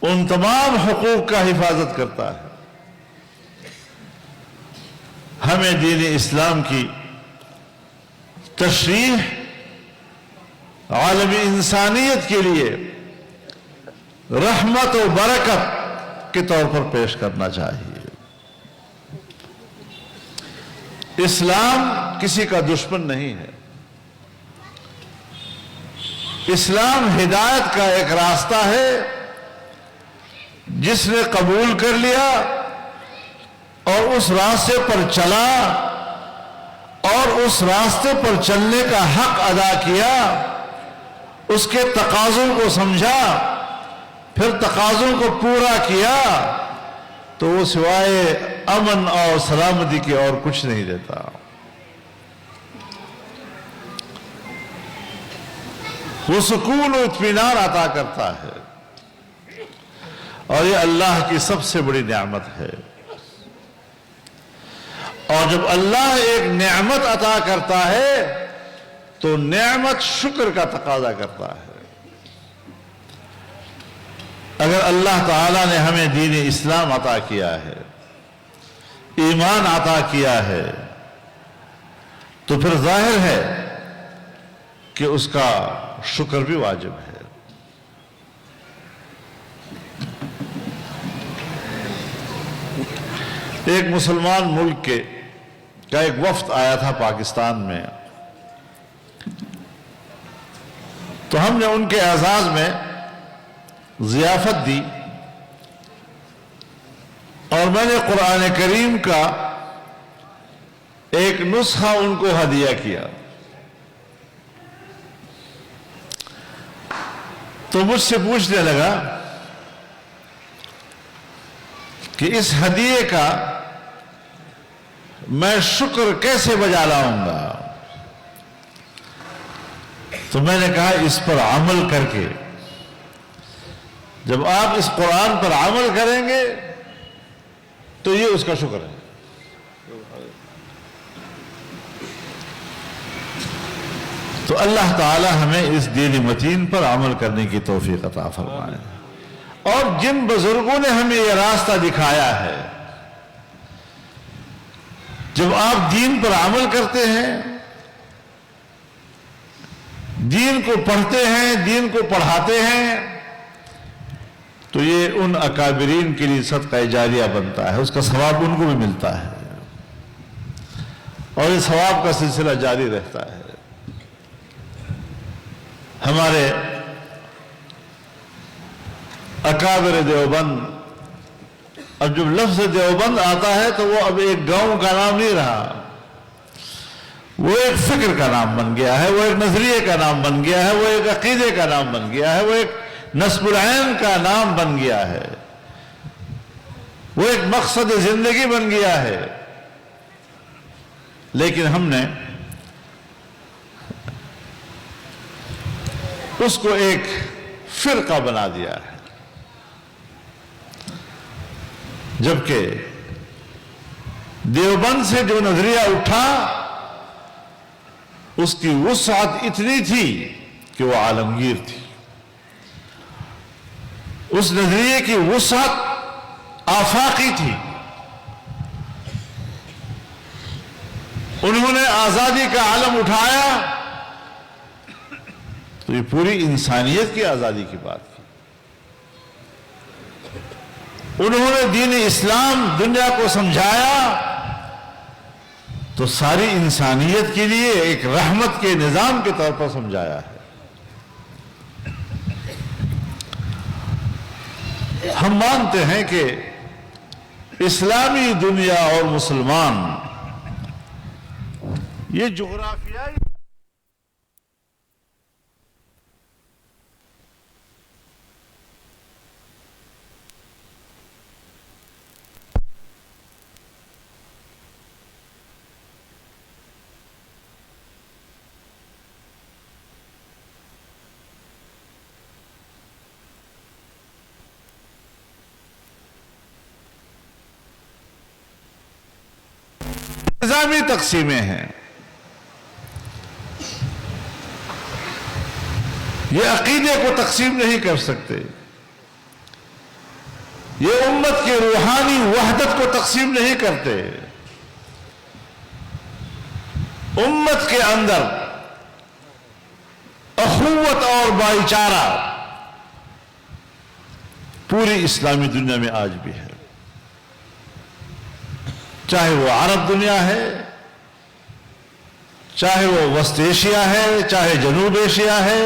ان تمام حقوق کا حفاظت کرتا ہے۔ ہمیں دین اسلام کی تشریح عالمی انسانیت کے لیے رحمت و برکت کے طور پر پیش کرنا چاہیے۔ اسلام کسی کا دشمن نہیں ہے۔ اسلام ہدایت کا ایک راستہ ہے، جس نے قبول کر لیا اور اس راستے پر چلا اور اس راستے پر چلنے کا حق ادا کیا، اس کے تقاضوں کو سمجھا، پھر تقاضوں کو پورا کیا، تو وہ سوائے امن اور سلامتی کے اور کچھ نہیں دیتا۔ وہ سکون و اطمینان عطا کرتا ہے، اور یہ اللہ کی سب سے بڑی نعمت ہے۔ اور جب اللہ ایک نعمت عطا کرتا ہے تو نعمت شکر کا تقاضا کرتا ہے۔ اگر اللہ تعالیٰ نے ہمیں دین اسلام عطا کیا ہے، ایمان عطا کیا ہے، تو پھر ظاہر ہے کہ اس کا شکر بھی واجب ہے۔ ایک مسلمان ملک کا ایک وفد آیا تھا پاکستان میں، تو ہم نے ان کے اعزاز میں ضیافت دی، اور میں نے قرآن کریم کا ایک نسخہ ان کو ہدیہ کیا۔ تو مجھ سے پوچھنے لگا کہ اس ہدیے کا میں شکر کیسے بجا لاؤں گا؟ تو میں نے کہا اس پر عمل کر کے، جب آپ اس قرآن پر عمل کریں گے تو یہ اس کا شکر ہے۔ تو اللہ تعالی ہمیں اس دین متین پر عمل کرنے کی توفیق عطا فرمائے۔ اور جن بزرگوں نے ہمیں یہ راستہ دکھایا ہے، جب آپ دین پر عمل کرتے ہیں، دین کو پڑھتے ہیں، دین کو پڑھاتے ہیں، تو یہ ان اکابرین کے لیے صدقہ جاریہ بنتا ہے، اس کا ثواب ان کو بھی ملتا ہے، اور یہ ثواب کا سلسلہ جاری رہتا ہے۔ ہمارے اکابر دیوبند، اب جب لفظ دیوبند آتا ہے تو وہ اب ایک گاؤں کا نام نہیں رہا، وہ ایک فکر کا نام بن گیا ہے، وہ ایک نظریے کا نام بن گیا ہے، وہ ایک عقیدے کا نام بن گیا ہے، وہ ایک نصب العین کا نام بن گیا ہے، وہ ایک مقصد زندگی بن گیا ہے۔ لیکن ہم نے اس کو ایک فرقہ بنا دیا ہے، جبکہ دیوبند سے جو نظریہ اٹھا اس کی وسعت اتنی تھی کہ وہ عالمگیر تھی۔ اس نظریے کی وسعت آفاقی تھی۔ انہوں نے آزادی کا علم اٹھایا تو یہ پوری انسانیت کی آزادی کی بات کی۔ انہوں نے دین اسلام دنیا کو سمجھایا تو ساری انسانیت کے لیے ایک رحمت کے نظام کے طور پر سمجھایا ہے۔ ہم مانتے ہیں کہ اسلامی دنیا اور مسلمان یہ جغرافیائی نظامی تقسیمیں ہیں، یہ عقیدے کو تقسیم نہیں کر سکتے، یہ امت کی روحانی وحدت کو تقسیم نہیں کرتے. امت کے اندر اخوت اور بھائی چارہ پوری اسلامی دنیا میں آج بھی ہے، چاہے وہ عرب دنیا ہے، چاہے وہ وسط ایشیا ہے، چاہے جنوب ایشیا ہے،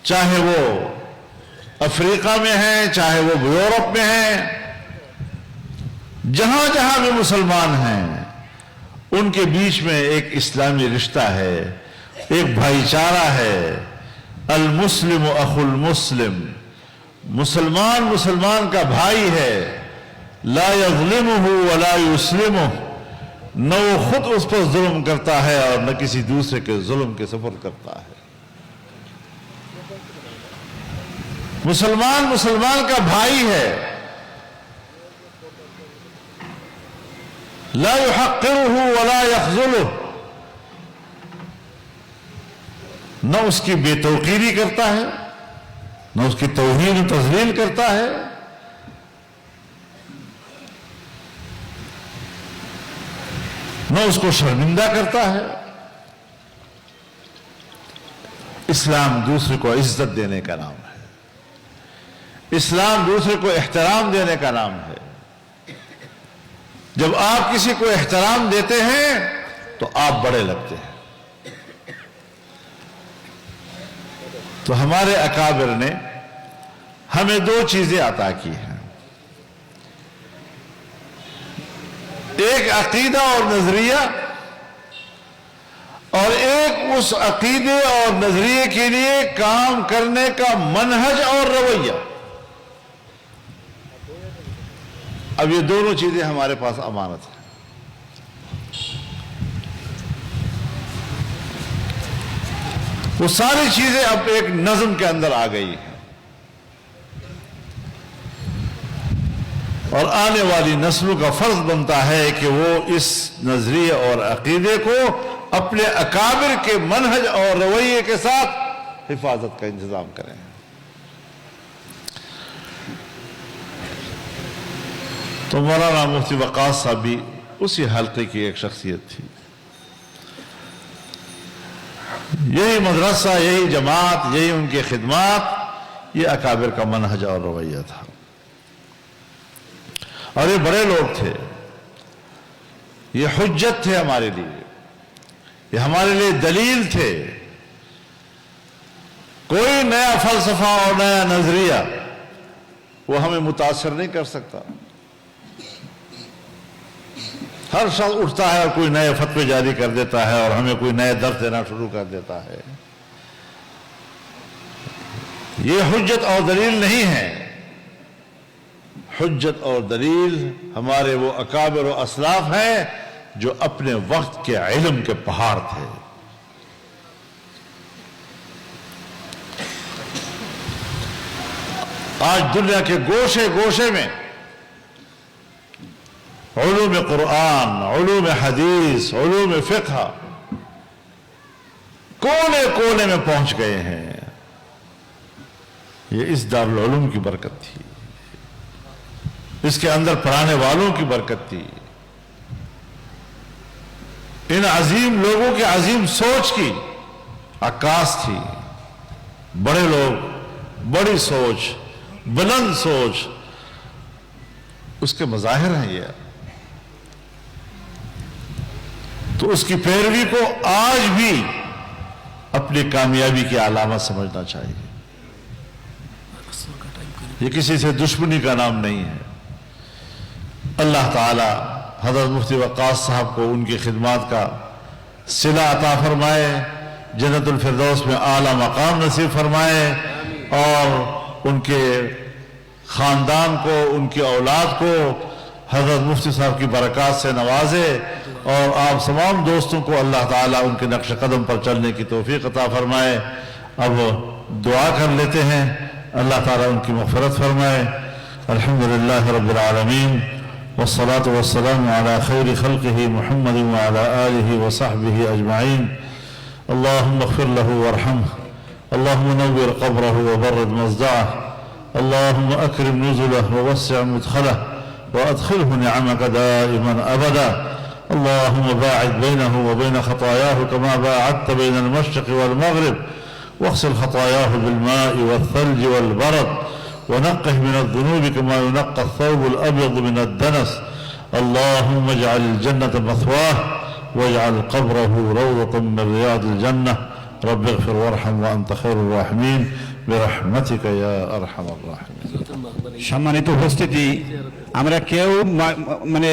چاہے وہ افریقہ میں ہیں، چاہے وہ یورپ میں ہیں، جہاں جہاں بھی مسلمان ہیں ان کے بیچ میں ایک اسلامی رشتہ ہے، ایک بھائی چارہ ہے. المسلم اخو المسلم، مسلمان مسلمان کا بھائی ہے. لا یظلمہ ولا یسلمہ، نہ وہ خود اس پر ظلم کرتا ہے اور نہ کسی دوسرے کے ظلم کے سپرد کرتا ہے. مسلمان مسلمان کا بھائی ہے. لا یحقرہ ولا یخذلہ، نہ اس کی بے توقیری کرتا ہے، نہ اس کی توہین و تذلیل کرتا ہے. نہ اس کو شرمندہ کرتا ہے. اسلام دوسرے کو عزت دینے کا نام ہے. اسلام دوسرے کو احترام دینے کا نام ہے. جب آپ کسی کو احترام دیتے ہیں تو آپ بڑے لگتے ہیں. تو ہمارے اکابر نے ہمیں دو چیزیں عطا کی ہیں، ایک عقیدہ اور نظریہ، اور ایک اس عقیدے اور نظریے کے لیے کام کرنے کا منہج اور رویہ. اب یہ دونوں چیزیں ہمارے پاس امانت ہیں. وہ ساری چیزیں اب ایک نظم کے اندر آ گئی ہیں، اور آنے والی نسلوں کا فرض بنتا ہے کہ وہ اس نظریے اور عقیدے کو اپنے اکابر کے منہج اور رویے کے ساتھ حفاظت کا انتظام کریں. تو مولانا مفتی وقاص صاحب بھی اسی حلقے کی ایک شخصیت تھی. یہی مدرسہ، یہی جماعت، یہی ان کی خدمات، یہ اکابر کا منہج اور رویہ تھا. اور یہ بڑے لوگ تھے، یہ حجت تھے ہمارے لیے، یہ ہمارے لیے دلیل تھے. کوئی نیا فلسفہ اور نیا نظریہ وہ ہمیں متاثر نہیں کر سکتا. ہر شخص اٹھتا ہے اور کوئی نئے فتوے جاری کر دیتا ہے اور ہمیں کوئی نئے درس دینا شروع کر دیتا ہے. یہ حجت اور دلیل نہیں ہے. حجت اور دلیل ہمارے وہ اکابر و اسلاف ہیں جو اپنے وقت کے علم کے پہاڑ تھے. آج دنیا کے گوشے گوشے میں علوم قرآن، علوم حدیث، علوم فقہ کونے کونے میں پہنچ گئے ہیں. یہ اس دارالعلوم کی برکت تھی، اس کے اندر پڑھانے والوں کی برکت تھی، ان عظیم لوگوں کی عظیم سوچ کی عکاس تھی. بڑے لوگ، بڑی سوچ، بلند سوچ، اس کے مظاہر ہیں یہ. تو اس کی پیروی کو آج بھی اپنی کامیابی کی علامت سمجھنا چاہیے. یہ کسی سے دشمنی کا نام نہیں ہے. اللہ تعالی حضرت مفتی وقاص صاحب کو ان کی خدمات کا صلہ عطا فرمائے، جنت الفردوس میں اعلیٰ مقام نصیب فرمائے، اور ان کے خاندان کو، ان کی اولاد کو حضرت مفتی صاحب کی برکات سے نوازے، اور آپ تمام دوستوں کو اللہ تعالیٰ ان کے نقش قدم پر چلنے کی توفیق عطا فرمائے. اب دعا کر لیتے ہیں، اللہ تعالیٰ ان کی مغفرت فرمائے. الحمدللہ رب العالمین، والصلاة والسلام على خير خلقه محمد وعلى آله وصحبه أجمعين. اللهم اغفر له وارحمه، اللهم نور قبره وبرد مصدعه، اللهم أكرم نزله ووسع مدخله وأدخله نعمك دائما أبدا. اللهم باعد بينه وبين خطاياه كما باعدت بين المشرق والمغرب، واغسل خطاياه بالماء والثلج والبرد، ونقه من الذنوب كما ينقى الثوب الأبيض من الدنس. اللهم اجعل الجنة مثواه واجعل قبره روضة من رياض الجنة. رب اغفر وارحم وأنت خير الراحمين برحمتك يا أرحم الراحمين. সম্মানিত উপস্থিতি, আমরা কেউ মানে